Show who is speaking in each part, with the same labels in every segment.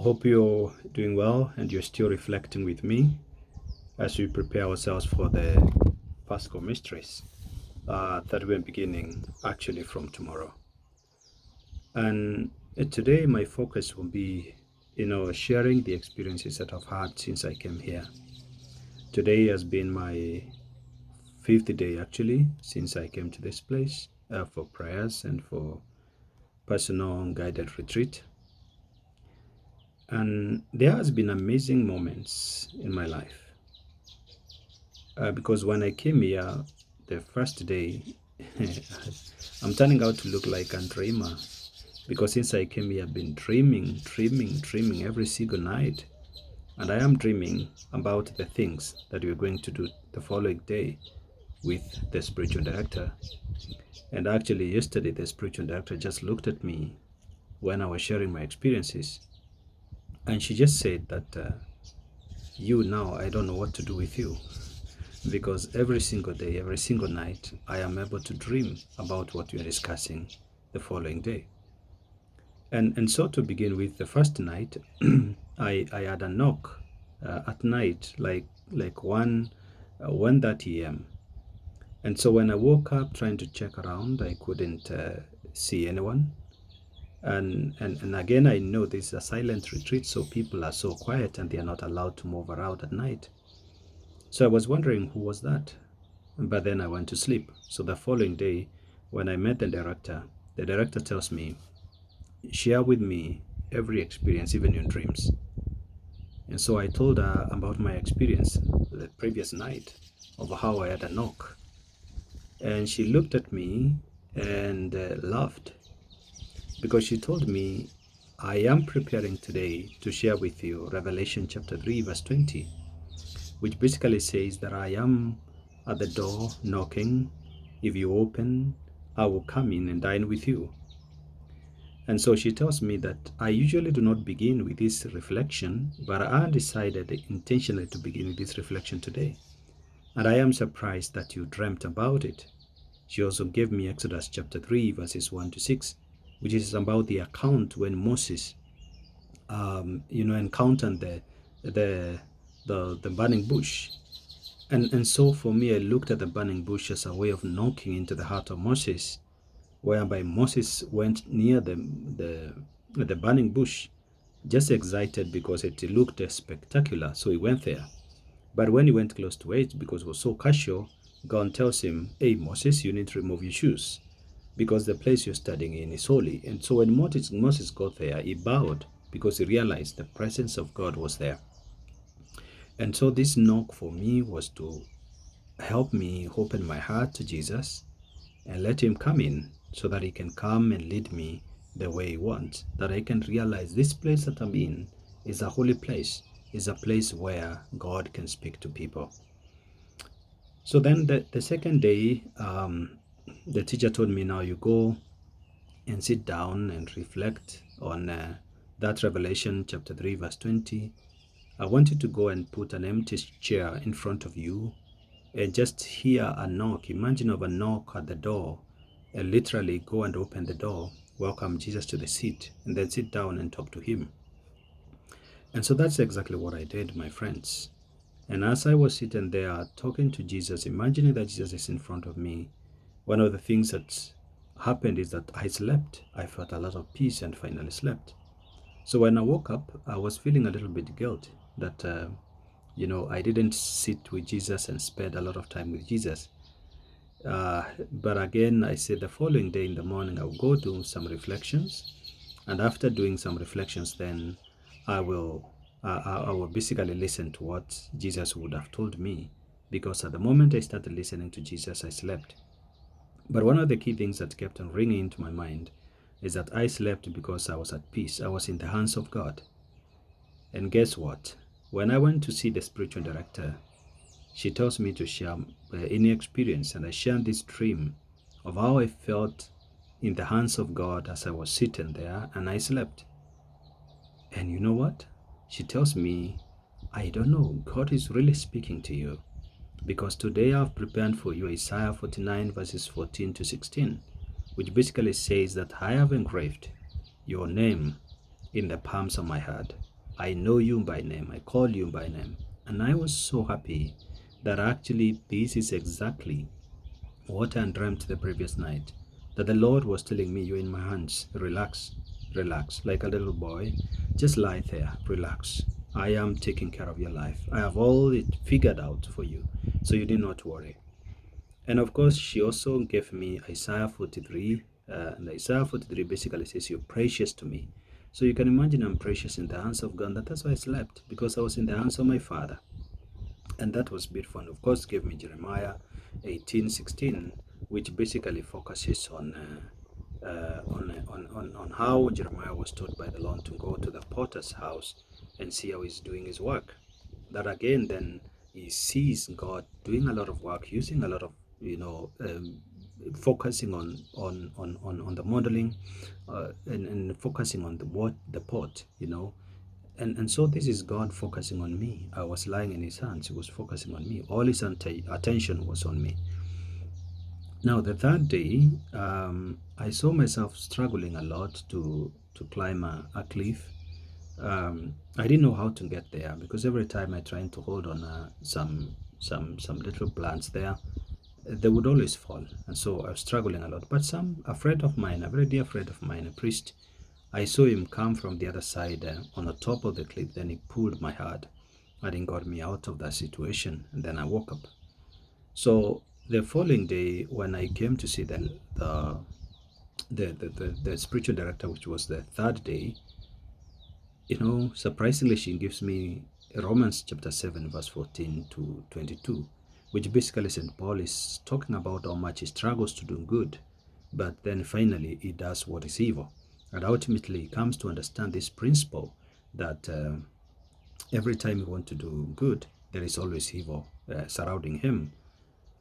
Speaker 1: Hope you're doing well and you're still reflecting with me as we prepare ourselves for the Paschal mysteries that we're beginning actually from tomorrow. And today my focus will be, sharing the experiences that I've had since I came here. Today has been my fifth day actually since I came to this place for prayers and for personal guided retreat. And there has been amazing moments in my life because when I came here the first day, I'm turning out to look like a dreamer because since I came here, I've been dreaming every single night. And I am dreaming about the things that we're going to do the following day with the spiritual director. And actually, yesterday, the spiritual director just looked at me when I was sharing my experiences. And she just said that you now, I don't know what to do with you. Because every single day, every single night, I am able to dream about what we are discussing the following day. And so to begin with, the first night, I had a knock at night, like 1:30 a.m. And so when I woke up trying to check around, I couldn't see anyone. And again, I know this is a silent retreat, so people are so quiet and they are not allowed to move around at night. So I was wondering who was that, but then I went to sleep. So the following day, when I met the director tells me, share with me every experience, even in dreams. And so I told her about my experience the previous night of how I had a knock. And she looked at me and laughed because she told me, I am preparing today to share with you Revelation chapter 3, verse 20, which basically says that I am at the door knocking. If you open, I will come in and dine with you. And so she tells me that I usually do not begin with this reflection, but I decided intentionally to begin with this reflection today. And I am surprised that you dreamt about it. She also gave me Exodus chapter 3, verses 1 to 6, which is about the account when Moses, encountered the burning bush. And so for me, I looked at the burning bush as a way of knocking into the heart of Moses, whereby Moses went near the burning bush, just excited because it looked spectacular. So he went there. But when he went close to it, because it was so casual, God tells him, hey, Moses, you need to remove your shoes because the place you're studying in is holy. And so when Moses got there, he bowed because he realized the presence of God was there. And so this knock for me was to help me open my heart to Jesus and let him come in so that he can come and lead me the way he wants, that I can realize this place that I'm in is a holy place, is a place where God can speak to people. So then the second day, the teacher told me, now you go and sit down and reflect on that Revelation chapter 3, verse 20. I want you to go and put an empty chair in front of you and just hear a knock. Imagine of a knock at the door and literally go and open the door, welcome Jesus to the seat, and then sit down and talk to him. And so that's exactly what I did, my friends. And as I was sitting there talking to Jesus, imagining that Jesus is in front of me, one of the things that happened is that I slept. I felt a lot of peace and finally slept. So when I woke up, I was feeling a little bit guilty that, I didn't sit with Jesus and spend a lot of time with Jesus. But again, I said the following day in the morning, I'll go do some reflections. And after doing some reflections, then I will basically listen to what Jesus would have told me. Because at the moment I started listening to Jesus, I slept. But one of the key things that kept on ringing into my mind is that I slept because I was at peace. I was in the hands of God. And guess what? When I went to see the spiritual director, she tells me to share any experience, and I shared this dream of how I felt in the hands of God as I was sitting there, and I slept. And you know what? She tells me, I don't know, God is really speaking to you, because today I've prepared for you Isaiah 49 verses 14 to 16, which basically says that I have engraved your name in the palms of my hand. I know you by name. I call you by name. And I was so happy that actually this is exactly what I dreamt the previous night. That the Lord was telling me, you're in my hands. Relax, relax, like a little boy. Just lie there, relax. I am taking care of your life. I have all it figured out for you, so you need not worry. And of course, she also gave me Isaiah 43. And Isaiah 43 basically says, you're precious to me. So you can imagine I'm precious in the hands of God. That's why I slept, because I was in the hands of my Father. And that was beautiful. And of course, gave me Jeremiah 18:16, which basically focuses on how Jeremiah was told by the Lord to go to the potter's house and see how he's doing his work. That again, then he sees God doing a lot of work, using a lot of, focusing on the modeling, and focusing on the pot, and so this is God focusing on me. I was lying in his hands. He was focusing on me. All his attention was on me. Now, the third day, I saw myself struggling a lot to climb a cliff. I didn't know how to get there, because every time I tried to hold on some little plants there, they would always fall. And so I was struggling a lot. But a friend of mine, a very dear friend of mine, a priest, I saw him come from the other side on the top of the cliff. Then he pulled my heart and he got me out of that situation. And then I woke up. So the following day, when I came to see the spiritual director, which was the third day, surprisingly, she gives me Romans chapter 7, verse 14 to 22, which basically St. Paul is talking about how much he struggles to do good, but then finally he does what is evil. And ultimately he comes to understand this principle that every time you want to do good, there is always evil surrounding him.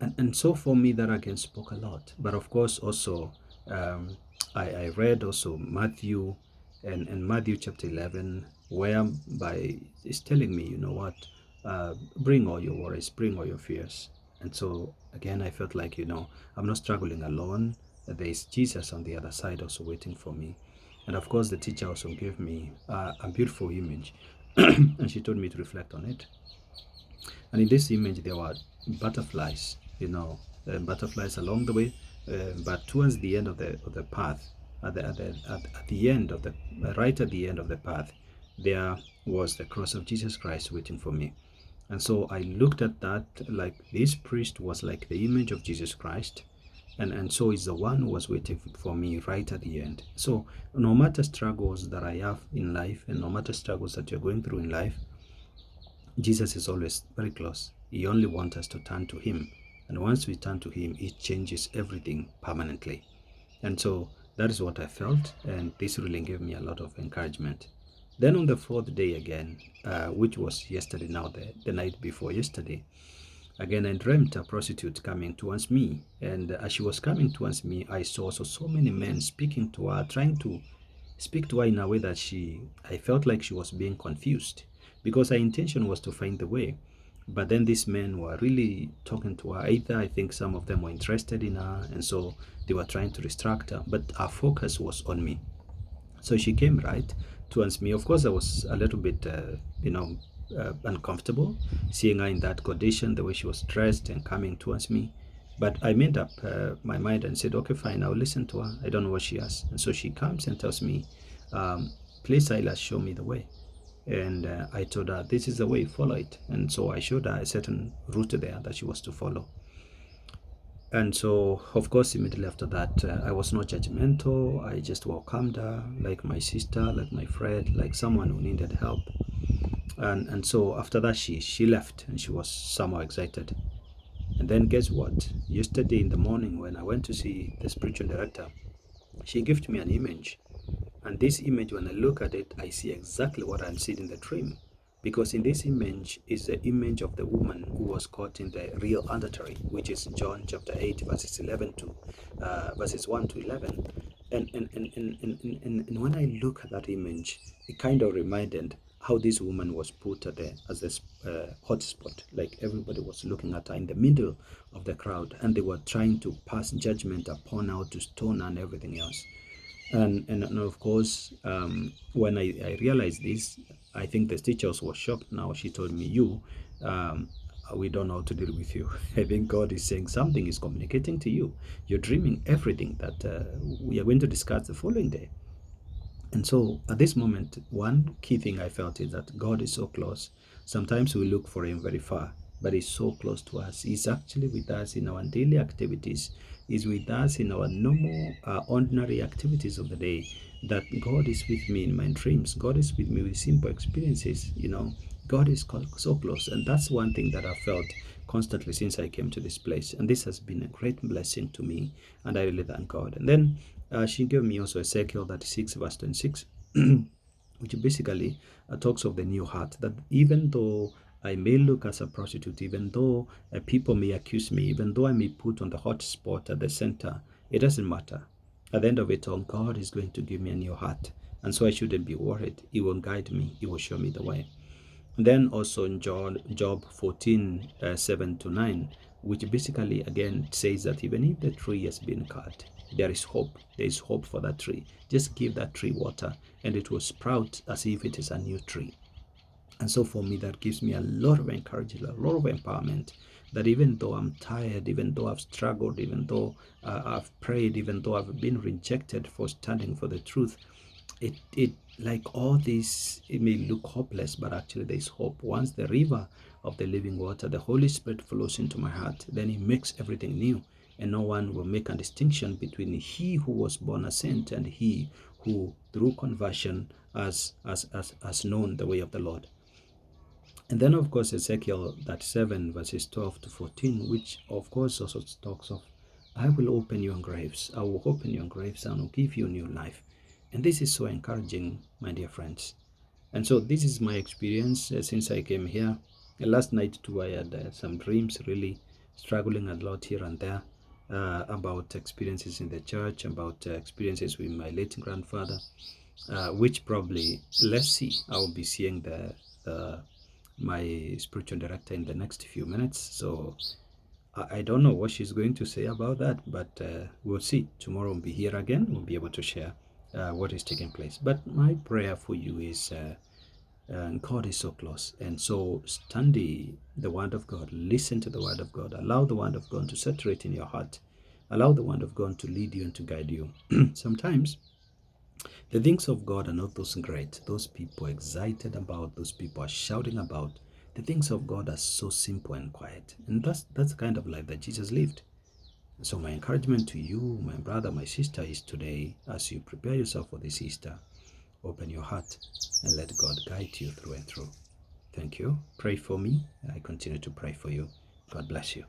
Speaker 1: And so for me, that again spoke a lot. But of course, also, I read also Matthew and Matthew chapter 11, whereby it's telling me, you know what, bring all your worries, bring all your fears. And so again, I felt like, I'm not struggling alone. There is Jesus on the other side also waiting for me. And of course, the teacher also gave me a beautiful image, and she told me to reflect on it. And in this image, there were butterflies, butterflies along the way, but towards the end of the path, at the end of the right at the end of the path, there was the cross of Jesus Christ waiting for me. And so I looked at that, like this priest was like the image of Jesus Christ, and so is the one who was waiting for me right at the end. So no matter struggles that I have in life, and no matter struggles that you're going through in life, Jesus is always very close. He only wants us to turn to him. And once we turn to him, it changes everything permanently. And so that is what I felt. And this really gave me a lot of encouragement. Then on the fourth day again, which was yesterday, now the night before yesterday, again, I dreamt a prostitute coming towards me. And as she was coming towards me, I saw so many men speaking to her, trying to speak to her in a way that I felt like she was being confused, because her intention was to find the way. But then these men were really talking to her. Either I think some of them were interested in her, and so they were trying to distract her, but her focus was on me. So she came right towards me. Of course, I was a little bit, uncomfortable seeing her in that condition, the way she was dressed and coming towards me. But I made up my mind and said, okay, fine, I'll listen to her. I don't know what she has. And so she comes and tells me, please, Silas, show me the way. And I told her, this is the way, follow it. And so I showed her a certain route there that she was to follow. And so, of course, immediately after that, I was not judgmental. I just welcomed her like my sister, like my friend, like someone who needed help. And so after that, she left, and she was somehow excited. And then guess what? Yesterday in the morning, when I went to see the spiritual director, she gifted me an image. And this image, when I look at it, I see exactly what I'm seeing in the dream. Because in this image is the image of the woman who was caught in the real adultery, which is John chapter 8, verses 1 to 11. And when I look at that image, it kind of reminded how this woman was put as this hot spot. Like everybody was looking at her in the middle of the crowd, and they were trying to pass judgment upon her, to stone her and everything else. And of course, when I realized this, I think the teachers were shocked. Now she told me, um, we don't know how to deal with you. I think God is saying something is communicating to you. You're dreaming everything that we are going to discuss the following day. And so at this moment, one key thing I felt is that God is so close. Sometimes we look for Him very far, but He's so close to us. He's actually with us in our daily activities. He's with us in our normal, ordinary activities of the day. That God is with me in my dreams. God is with me with simple experiences. God is so close. And that's one thing that I felt constantly since I came to this place. And this has been a great blessing to me. And I really thank God. And then she gave me also Ezekiel 36, verse 26, which basically talks of the new heart. That even though I may look as a prostitute, even though people may accuse me, even though I may put on the hot spot at the center, it doesn't matter. At the end of it all, God is going to give me a new heart. And so I shouldn't be worried. He will guide me, He will show me the way. Then also in Job 14, 7 to 9, which basically again says that even if the tree has been cut, there is hope. There is hope for that tree. Just give that tree water and it will sprout as if it is a new tree. And so for me, that gives me a lot of encouragement, a lot of empowerment, that even though I'm tired, even though I've struggled, even though I've prayed, even though I've been rejected for standing for the truth, it like all this, it may look hopeless, but actually there's hope. Once the river of the living water, the Holy Spirit flows into my heart, then He makes everything new, and no one will make a distinction between he who was born a saint and he who through conversion has known the way of the Lord. And then of course Ezekiel 37 verses 12 to 14, which of course also talks of, I will open your graves, I will open your graves and will give you new life. And this is so encouraging, my dear friends. And so this is my experience since I came here. Last night too, I had some dreams, really struggling a lot here and there about experiences in the church, about experiences with my late grandfather, which probably, let's see, I will be seeing my spiritual director in the next few minutes. So I don't know what she's going to say about that, but we'll see. Tomorrow we'll be here again. We'll be able to share what is taking place. But my prayer for you is God is so close. And so study the Word of God. Listen to the Word of God. Allow the Word of God to saturate in your heart. Allow the Word of God to lead you and to guide you. Sometimes the things of God are not those great, those people excited about, those people are shouting about. The things of God are so simple and quiet. And that's the kind of life that Jesus lived. So my encouragement to you, my brother, my sister, is today, as you prepare yourself for this Easter, open your heart and let God guide you through and through. Thank you. Pray for me. I continue to pray for you. God bless you.